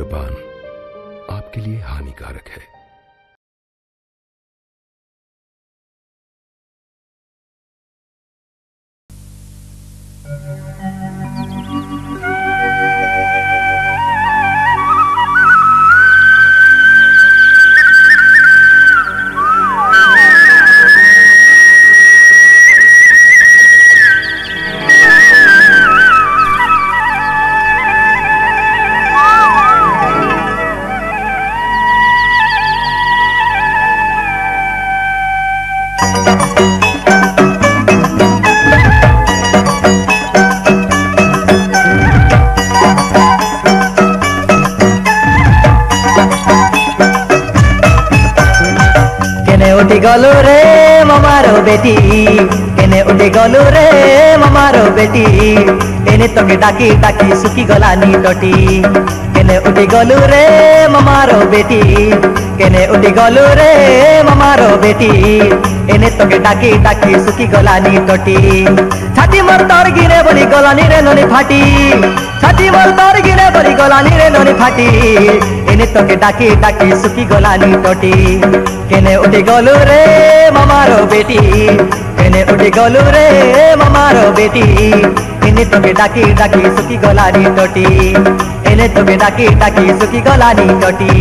धूम्रपान आपके लिए हानिकारक है। उठी गलु रे ममारो बेटी केने उठी गलु रे ममारो बेटी एने तोके डाकी डाकी सुखी गलानी टटी केने उठी गलु रे ममारो बेटी केने उठी गलु रे ममारो बेटी एने तोके डाकी डाकी सुखी गलानी टटी छाती मोर तोर गिरे बोली गलानी रे ननी फाटी छाती मोर तोर गिरे बोली गलानी रे ननी फाटी एने तोके डाकी डाकी सुखी गलानी टटी केने उठी गलु रे ममारो बेटी केने उठी गलु रे ममारो बेटी एने तोके डाकी डाकी सुखी गलानी टटी एने तोके डाकी डाकी सुखी गलानी टटी।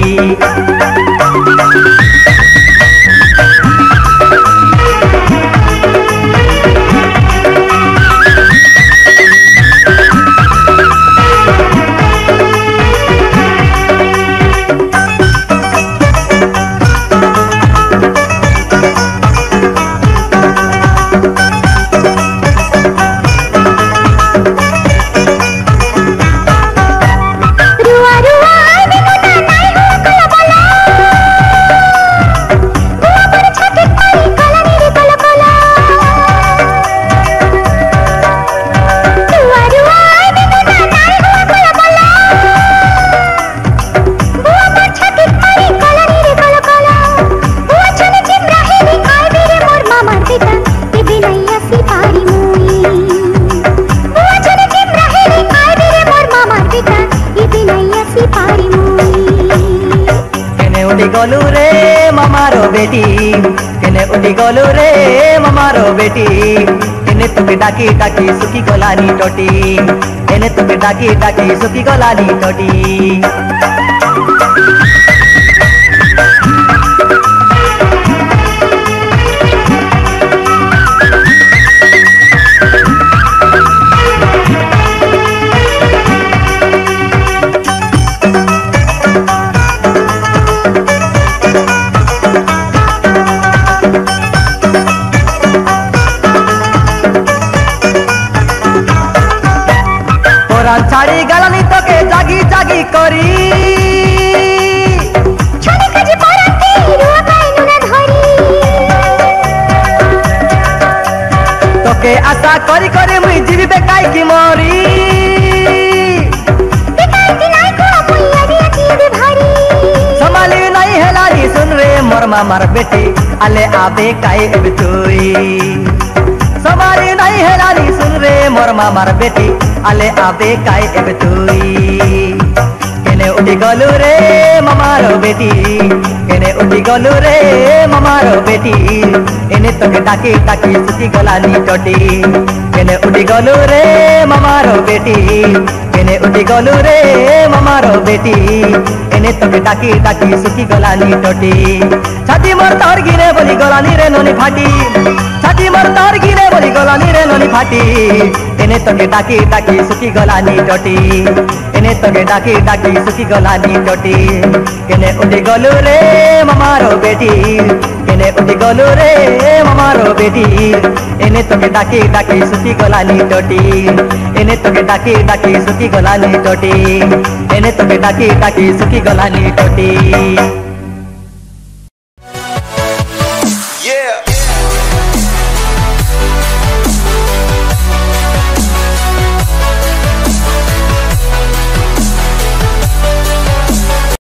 गलु रे ममारो बेटी केने उठी गलु रे ममारो बेटी एने तोके डाकी डाकी सुखी गलानी टटी एने तोके डाकी डाकी सुखी गलानी टटी। छाड़ी गलानी तोके जागी जागी करी छानी खजी पराती रुआ काइनु ना धरी तोके आशा करी करी मुई जीवी बेकाई की मरी बेकाई की नाई को मुई आदि आती बे भारी संभाली नहीं हेलानी सुन रे मोर मामार बेटी आले आबे काई एबे तोई संभाली नहीं हेलानी सुन रे मोर मामार बेटी आले आबे काई एबे तुई केने उठी गलु रे ममारो बेटी केने उठी गलु रे ममारो बेटी एने तोके डाकी डाकी सुखी गलानी टटी केने उठी गलु रे ममारो बेटी केने उठी गलु रे ममारो बेटी एने तोके डाकी डाकी सुखी गलानी टटी छाती मोर तोर गिरे बोली गलानी रे ननी फाटी छाती मोर तोर गिरे बोली गलानी रे ननी फाटी एने तोके डाकी डाकी सुखी गलानी टटी एने तोके डाकी डाकी सुखी गलानी टटी केने उठी गलु रे ममारो बेटी केने उठी गलु रे ममारो बेटी एने तोके डाकी डाकी सुखी गलानी टटी एने तोके डाकी डाकी सुखी गलानी टटी एने तोके डाकी डाकी सुखी गलानी टटी।